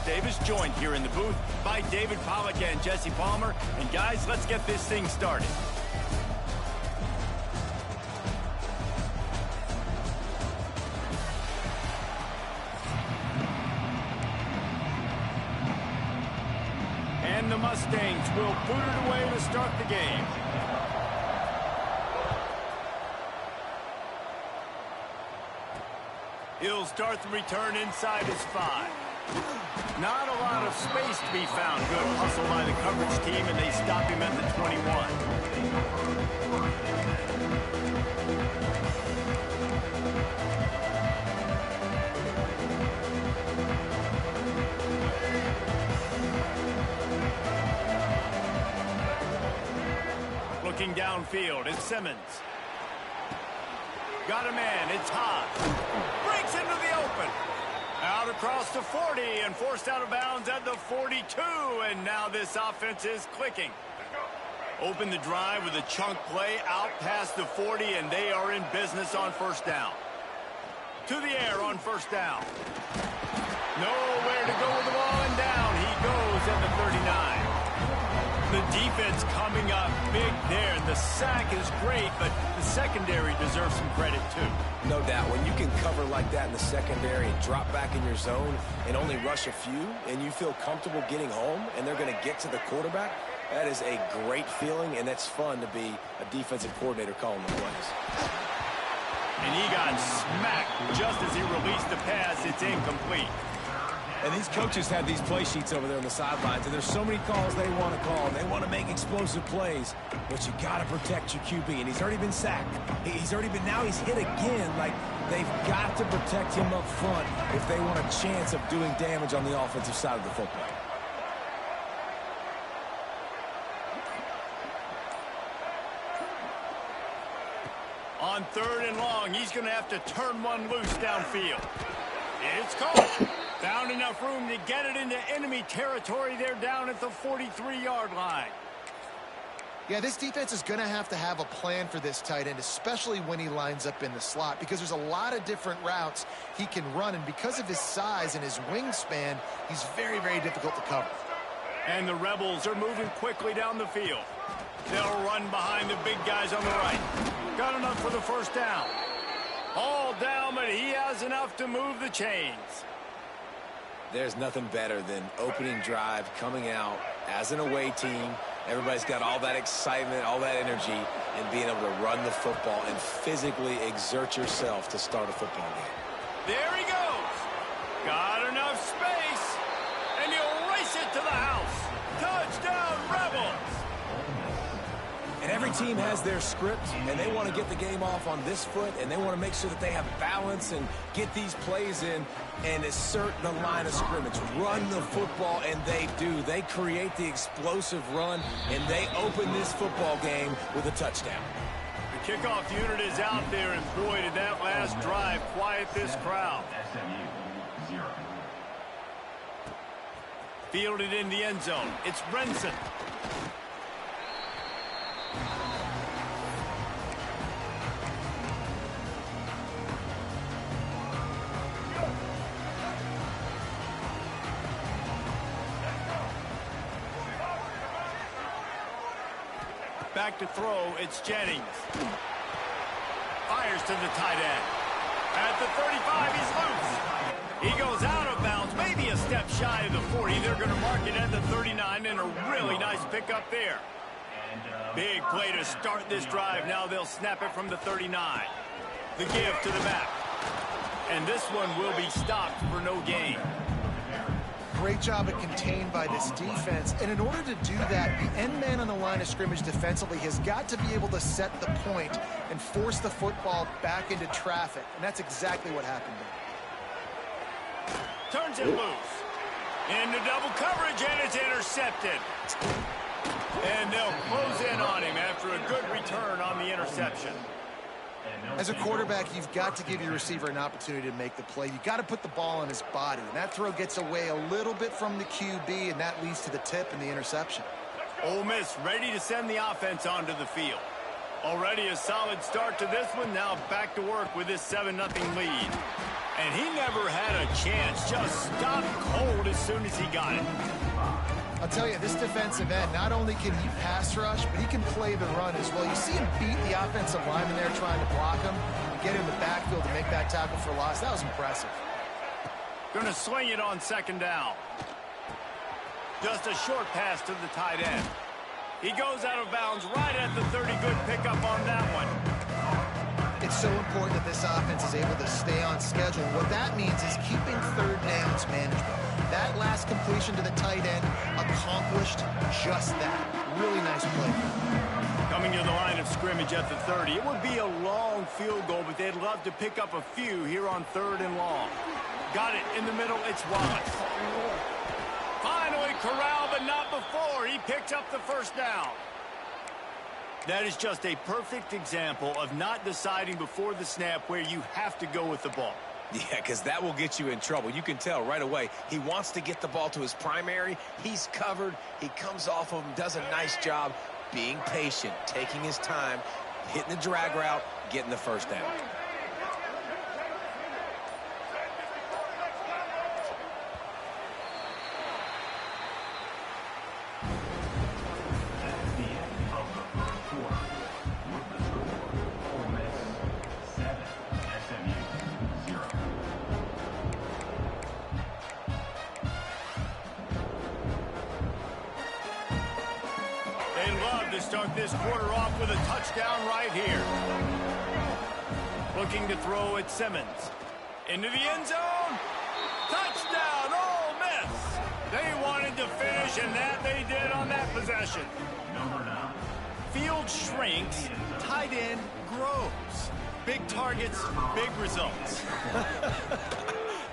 Davis, joined here in the booth by David Pollack and Jesse Palmer. And guys, let's get this thing started. And the Mustangs will boot it away to start the game. He'll start the return inside his 5. Not a lot of space to be found. Good hustle by the coverage team, and they stop him at the 21. Looking downfield, it's Simmons. Got a man, it's Hodge. Breaks into the open. Out across the 40 and forced out of bounds at the 42. And now this offense is clicking. Open the drive with a chunk play out past the 40, and they are in business on first down. To the air on first down. Nowhere to go with the ball, and down he goes at the 39. The defense coming up big there. The sack is great, but the secondary deserves some credit too. No doubt. When you can cover like that in the secondary and drop back in your zone and only rush a few, and you feel comfortable getting home and they're going to get to the quarterback, that is a great feeling, and that's fun to be a defensive coordinator calling the plays. And he got smacked just as he released the pass. It's incomplete. And these coaches have these play sheets over there on the sidelines, and there's so many calls they want to call. They want to make explosive plays, but you got to protect your QB, and he's already been sacked. Now he's hit again. Like, they've got to protect him up front if they want a chance of doing damage on the offensive side of the football. On 3rd and long, he's going to have to turn one loose downfield. It's caught. Found enough room to get it into enemy territory. They're down at the 43-yard line. Yeah, this defense is going to have a plan for this tight end, especially when he lines up in the slot, because there's a lot of different routes he can run, and because of his size and his wingspan, he's very, very difficult to cover. And the Rebels are moving quickly down the field. They'll run behind the big guys on the right. Got enough for the first down. All down, but he has enough to move the chains. There's nothing better than opening drive, coming out as an away team. Everybody's got all that excitement, all that energy, and being able to run the football and physically exert yourself to start a football game. There he goes. Got enough space, and he'll race it to the house. Touchdown, Rebels. And every team has their script, and they want to get the game off on this foot, and they want to make sure that they have balance and get these plays in and assert the line of scrimmage. Run the football, and they do. They create the explosive run, and they open this football game with a touchdown. The kickoff unit is out there, and boy, did that last drive quiet this crowd. Fielded in the end zone. It's Brenson. Back to throw, it's Jennings. Fires to the tight end. At the 35, he's loose. He goes out of bounds, maybe a step shy of the 40. They're going to mark it at the 39, and a really nice pickup there. Big play to start this drive. Now they'll snap it from the 39. The give to the back. And this one will be stopped for no gain. Great job at contained by this defense. And in order to do that, the end man on the line of scrimmage defensively has got to be able to set the point and force the football back into traffic. And that's exactly what happened there. Turns it loose. Into double coverage, and it's intercepted. And they'll close in on him after a good return on the interception. As a quarterback, you've got to give your receiver an opportunity to make the play. You've got to put the ball on his body. And that throw gets away a little bit from the QB, and that leads to the tip and the interception. Ole Miss ready to send the offense onto the field. Already a solid start to this one. Now back to work with this 7-0 lead. And he never had a chance. Just stopped cold as soon as he got it. I'll tell you, this defensive end, not only can he pass rush, but he can play the run as well. You see him beat the offensive lineman there trying to block him and get in the backfield to make that tackle for loss. That was impressive. Gonna swing it on second down. Just a short pass to the tight end. He goes out of bounds right at the 30. Good pickup on that one. It's so important that this offense is able to stay on schedule. What that means is keeping third downs manageable. That last completion to the tight end accomplished just that. Really nice play. Coming to the line of scrimmage at the 30. It would be a long field goal, but they'd love to pick up a few here on 3rd and long. Got it in the middle. It's Wallace. Finally corralled, but not before. He picked up the first down. That is just a perfect example of not deciding before the snap where you have to go with the ball. Yeah, because that will get you in trouble. You can tell right away. He wants to get the ball to his primary. He's covered. He comes off of him, does a nice job being patient, taking his time, hitting the drag route, getting the first down. Start this quarter off with a touchdown right here. Looking to throw at Simmons. Into the end zone. Touchdown, Ole Miss. They wanted to finish, and that they did on that possession. Field shrinks, tight end grows. Big targets, big results.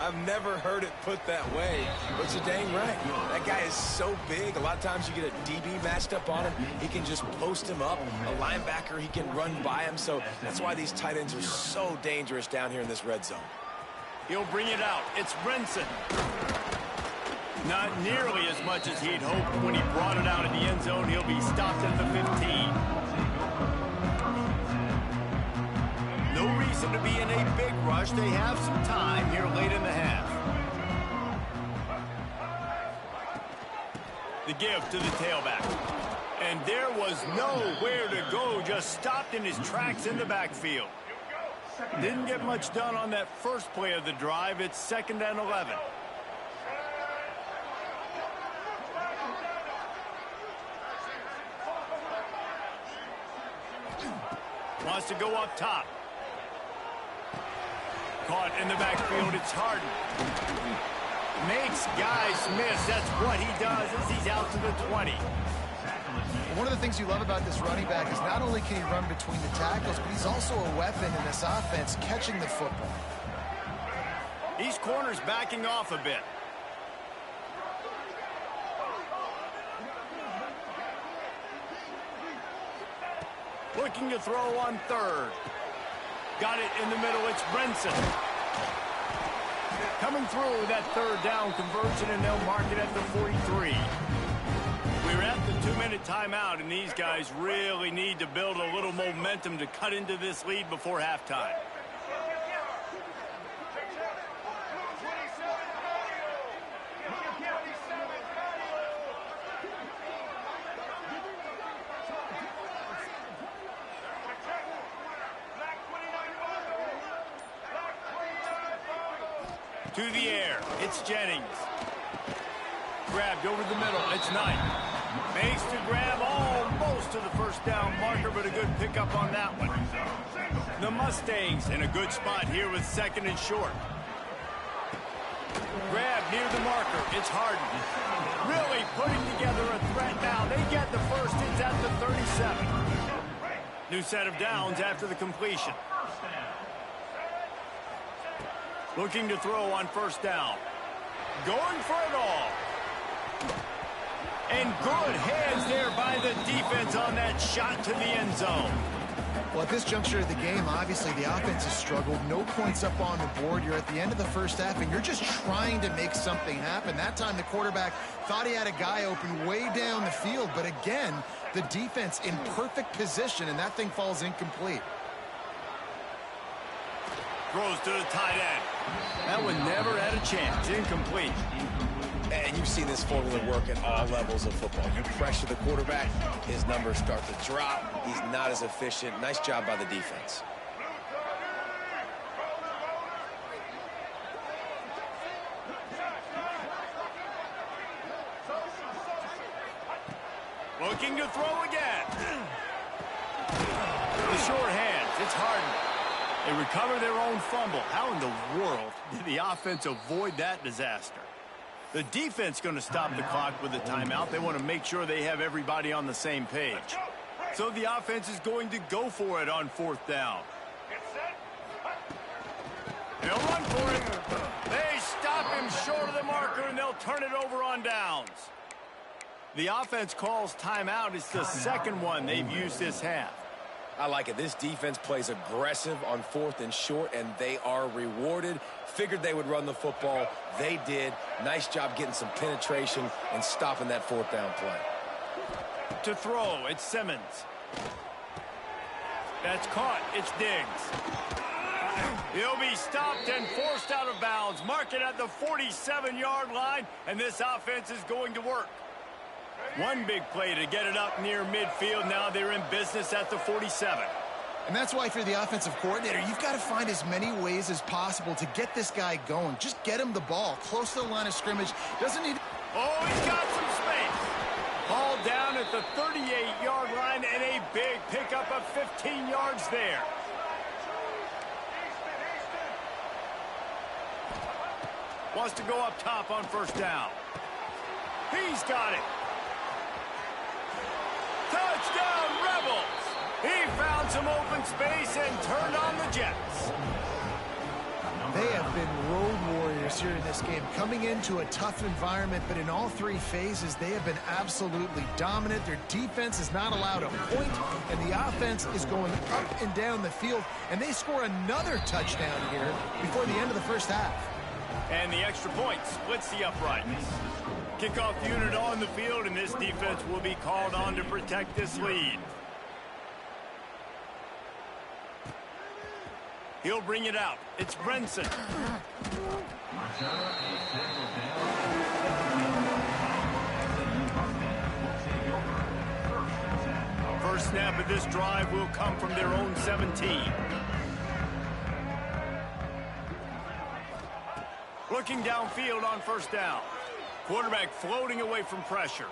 I've never heard it put that way, but you're dang right. That guy is so big. A lot of times you get a DB matched up on him. He can just post him up. A linebacker, he can run by him. So that's why these tight ends are so dangerous down here in this red zone. He'll bring it out. It's Brinson. Not nearly as much as he'd hoped when he brought it out in the end zone. He'll be stopped at the 15. No reason to be in a big rush. They have some time here late in the half. The give to the tailback. And there was nowhere to go. Just stopped in his tracks in the backfield. Didn't get much done on that first play of the drive. It's 2nd and 11. Wants to go up top. Caught in the backfield, it's Harden. Makes guys miss. That's what he does as he's out to the 20. One of the things you love about this running back is not only can he run between the tackles, but he's also a weapon in this offense catching the football. These corners backing off a bit. Looking to throw on 3rd. Got it in the middle. It's Brinson. Coming through that 3rd down conversion, and they'll mark it at the 43. We're at the 2-minute timeout, and these guys really need to build a little momentum to cut into this lead before halftime. To the air, it's Jennings. Grabbed over the middle, it's Knight. Makes to grab almost to the first down marker, but a good pickup on that one. The Mustangs in a good spot here with 2nd and short. Grab near the marker, it's Harden. Really putting together a threat now. They get the first, it's at the 37. New set of downs after the completion. Looking to throw on 1st down. Going for it all. And good hands there by the defense on that shot to the end zone. Well, at this juncture of the game, obviously the offense has struggled. No points up on the board. You're at the end of the first half, and you're just trying to make something happen. That time the quarterback thought he had a guy open way down the field. But again, the defense in perfect position, and that thing falls incomplete. Throws to the tight end. That one never had a chance. Incomplete. And you've seen this formula work at all levels of football. You pressure the quarterback, his numbers start to drop. He's not as efficient. Nice job by the defense. Looking to throw again. The short hands. It's Harden. They recover their own fumble. How in the world did the offense avoid that disaster? The defense going to stop the clock with a timeout. They want to make sure they have everybody on the same page. So the offense is going to go for it on 4th down. They'll run for it. They stop him short of the marker, and they'll turn it over on downs. The offense calls timeout. It's the second one they've used this half. I like it. This defense plays aggressive on 4th and short, and they are rewarded. Figured they would run the football. They did. Nice job getting some penetration and stopping that 4th down play. To throw, it's Simmons. That's caught. It's Diggs. He'll be stopped and forced out of bounds. Mark it at the 47-yard line, and this offense is going to work. One big play to get it up near midfield. Now they're in business at the 47. And that's why, for the offensive coordinator, you've got to find as many ways as possible to get this guy going. Just get him the ball close to the line of scrimmage. Doesn't need... Oh, he's got some space. Ball down at the 38-yard line, and a big pickup of 15 yards there. Wants to go up top on 1st down. He's got it. Touchdown, Rebels! He found some open space and turned on the Jets. They have been road warriors here in this game, coming into a tough environment, but in all 3 phases, they have been absolutely dominant. Their defense is not allowed a point, and the offense is going up and down the field, and they score another touchdown here before the end of the first half. And the extra point splits the uprights. Kickoff unit on the field, and this defense will be called on to protect this lead. He'll bring it out. It's Brenson. First snap of this drive will come from their own 17. Looking downfield on 1st down. Quarterback floating away from pressure.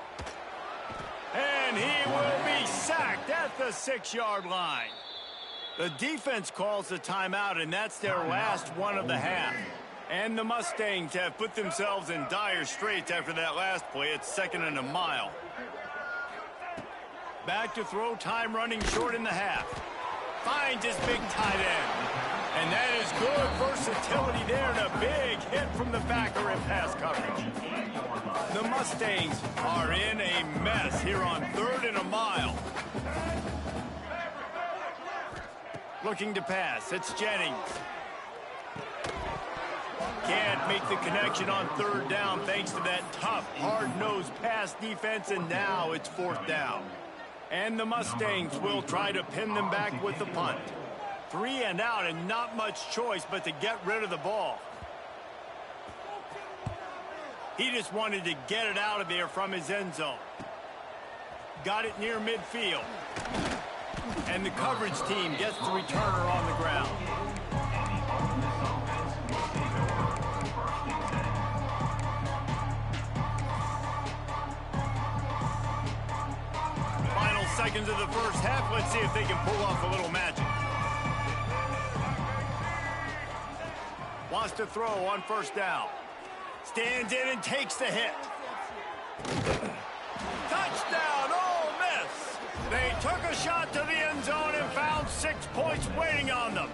And he will be sacked at the 6-yard line. The defense calls the timeout, and that's their last one of the half. And the Mustangs have put themselves in dire straits after that last play. It's 2nd and a mile. Back to throw, time running short in the half. Finds his big tight end. And that is good versatility there, and a big hit from the backer in pass coverage. The Mustangs are in a mess here on 3rd and a mile. Looking to pass, it's Jennings. Can't make the connection on 3rd down thanks to that tough, hard-nosed pass defense, and now it's 4th down. And the Mustangs will try to pin them back with the punt. 3 and out, and not much choice but to get rid of the ball. He just wanted to get it out of there from his end zone. Got it near midfield. And the coverage team gets the returner on the ground. Final seconds of the first half. Let's see if they can pull off a little magic. Wants to throw on 1st down. Stands in and takes the hit. Touchdown, Ole Miss! They took a shot to the end zone and found 6 points waiting on them.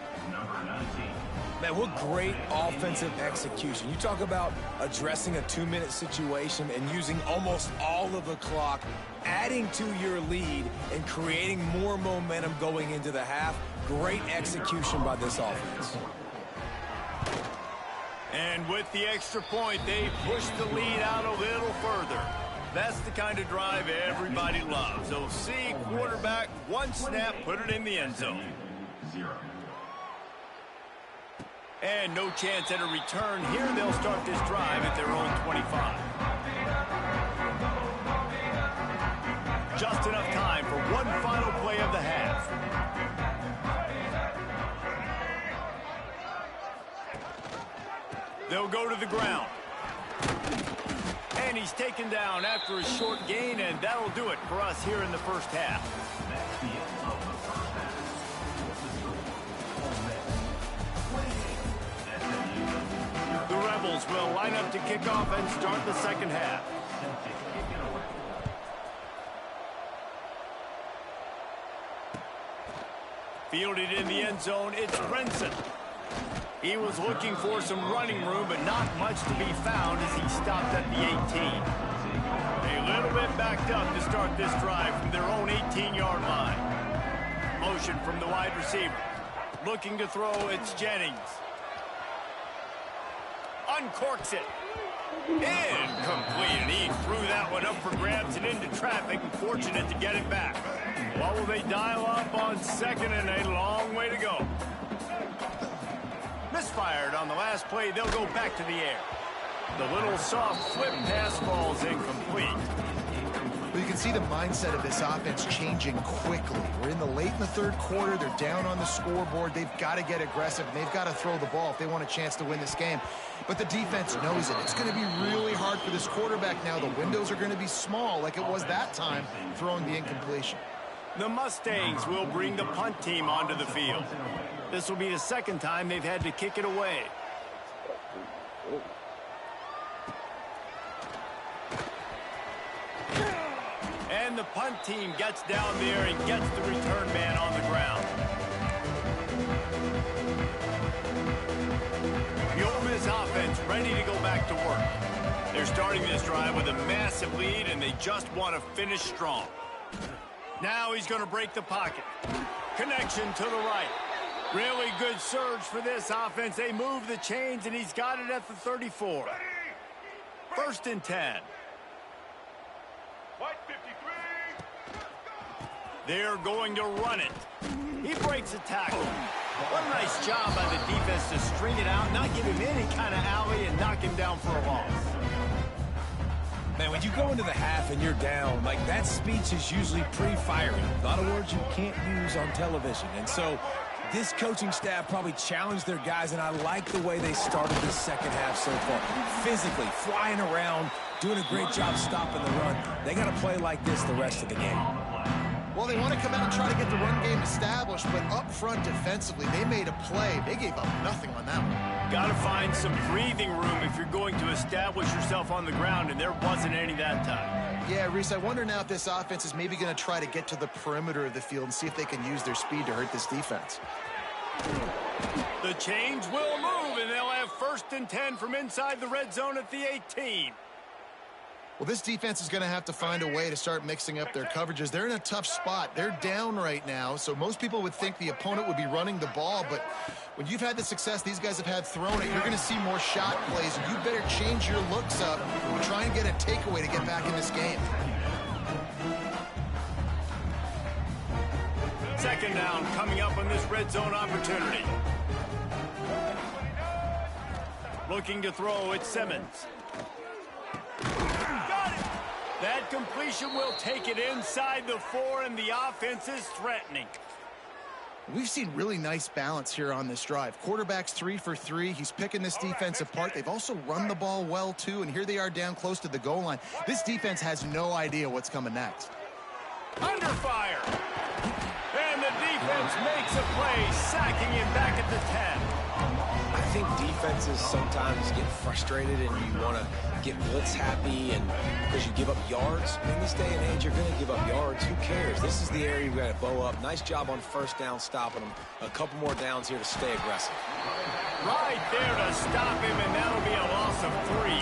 Man, what great offensive execution. You talk about addressing a 2-minute situation and using almost all of the clock, adding to your lead, and creating more momentum going into the half. Great execution by this offense. And with the extra point, they push the lead out a little further. That's the kind of drive everybody loves. They'll see quarterback, 1 snap, put it in the end zone. And no chance at a return here. They'll start this drive at their own 25. Just enough time for one final play of the half. They'll go to the ground. And he's taken down after a short gain, and that'll do it for us here in the first half. The Rebels will line up to kick off and start the second half. Fielded in the end zone, it's Brinson. He was looking for some running room, but not much to be found as he stopped at the 18. A little bit backed up to start this drive from their own 18-yard line. Motion from the wide receiver. Looking to throw, it's Jennings. Uncorks it. Incomplete, and he threw that one up for grabs and into traffic, and fortunate to get it back. What will they dial up on second, and a long way to go. Misfired on the last play. They'll go back to the air. The little soft flip pass falls incomplete. Well, you can see the mindset of this offense changing quickly. We're in the third quarter. They're down on the scoreboard. They've got to get aggressive, and they've got to throw the ball if they want a chance to win this game. But the defense knows it. It's going to be really hard for this quarterback now. The windows are going to be small like it was that time throwing the incompletion. The Mustangs will bring the punt team onto the field. This will be the second time they've had to kick it away. And the punt team gets down there and gets the return man on the ground. The Ole Miss offense ready to go back to work. They're starting this drive with a massive lead, and they just want to finish strong. Now he's going to break the pocket. Connection to the right. Really good surge for this offense. They move the chains, and he's got it at the 34. First and 10. They're going to run it. He breaks a tackle. What a nice job by the defense to string it out, not give him any kind of alley, and knock him down for a loss. Man, when you go into the half and you're down, like, that speech is usually pretty fiery. A lot of words you can't use on television. And so this coaching staff probably challenged their guys, and I like the way they started this second half so far. Physically, flying around, doing a great job stopping the run. They got to play like this the rest of the game. Well, they want to come out and try to get the run game established, but up front defensively, they made a play. They gave up nothing on that one. Got to find some breathing room if you're going to establish yourself on the ground, and there wasn't any that time. Yeah, Reese, I wonder now if this offense is maybe going to try to get to the perimeter of the field and see if they can use their speed to hurt this defense. The change will move, and they'll have first and 10 from inside the red zone at the 18. Well, this defense is going to have to find a way to start mixing up their coverages. They're in a tough spot. They're down right now, so most people would think the opponent would be running the ball, but when you've had the success these guys have had throwing it, you're going to see more shot plays, and you better change your looks up and try and get a takeaway to get back in this game. Second down coming up on this red zone opportunity. Looking to throw, it's Simmons. Got it! That completion will take it inside the 4, and the offense is threatening. We've seen really nice balance here on this drive. Quarterback's 3 for 3. He's picking this defense apart. They've also run the ball well, too, and here they are down close to the goal line. This defense has no idea what's coming next. Under fire. And the defense makes a play, sacking him back at the 10. I think defenses sometimes get frustrated and you want to get blitz happy, and because you give up yards. In this day and age, you're going to give up yards. Who cares? This is the area you've got to bow up. Nice job on first down stopping them. A couple more downs here to stay aggressive. Right there to stop him, and that'll be a loss of 3.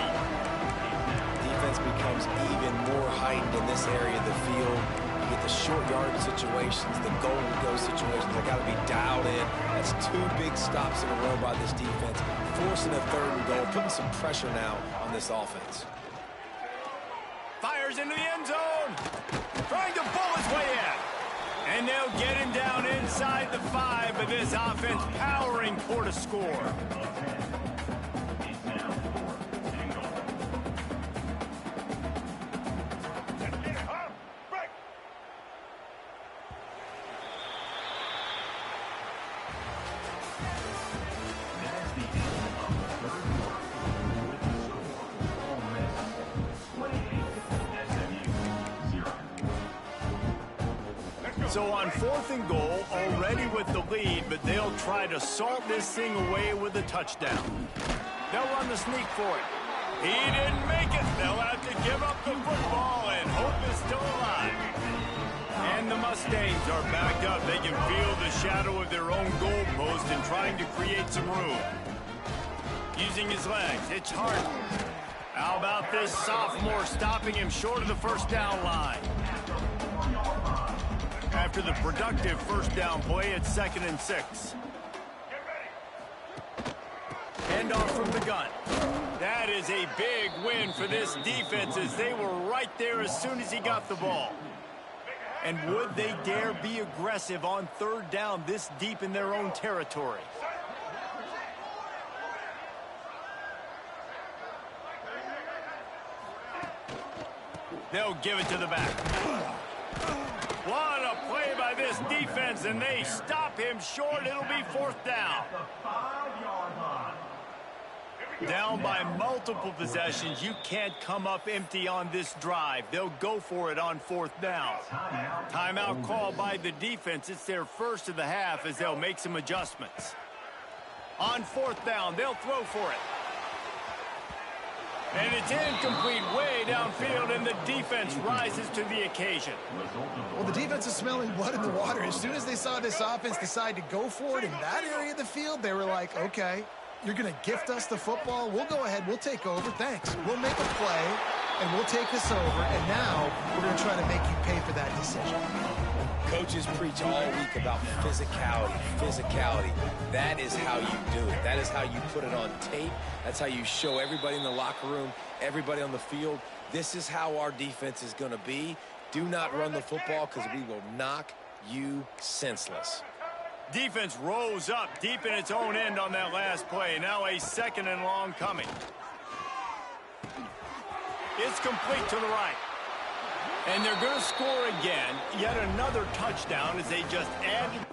Defense becomes even more heightened in this area of the field. You get the short yard situations, the goal-to-go situations. They got to be dialed in. That's 2 big stops in a row by this defense, forcing a 3rd and goal, putting some pressure now on this offense. Fires into the end zone. Trying to pull his way in. And they'll get him down inside the 5, but this offense powering toward a score. So on 4th and goal, already with the lead, but they'll try to salt this thing away with a touchdown. They'll run the sneak for it. He didn't make it. They'll have to give up the football, and hope is still alive. And the Mustangs are back up. They can feel the shadow of their own goalpost and trying to create some room. Using his legs, it's hard. How about this sophomore stopping him short of the first down line? After the productive first down play, it's 2nd and 6. Handoff from the gun. That is a big win for this defense as they were right there as soon as he got the ball. And would they dare be aggressive on 3rd down this deep in their own territory? They'll give it to the back. What a play by this defense, and they stop him short. It'll be 4th down. Down by multiple possessions. You can't come up empty on this drive. They'll go for it on 4th down. Timeout called by the defense. It's their first of the half as they'll make some adjustments. On 4th down, they'll throw for it. And it's incomplete way downfield, and the defense rises to the occasion. Well, the defense is smelling blood in the water. As soon as they saw this offense decide to go for it in that area of the field, they were like, okay, you're going to gift us the football. We'll go ahead. We'll take over. Thanks. We'll make a play, and we'll take this over. And now we're going to try to make you pay for that decision. Coaches preach all week about physicality, physicality. That is how you do it. That is how you put it on tape. That's how you show everybody in the locker room, everybody on the field. This is how our defense is going to be. Do not run the football because we will knock you senseless. Defense rose up deep in its own end on that last play. Now a 2nd and long coming. It's complete to the right. And they're going to score again. Yet another touchdown as they just added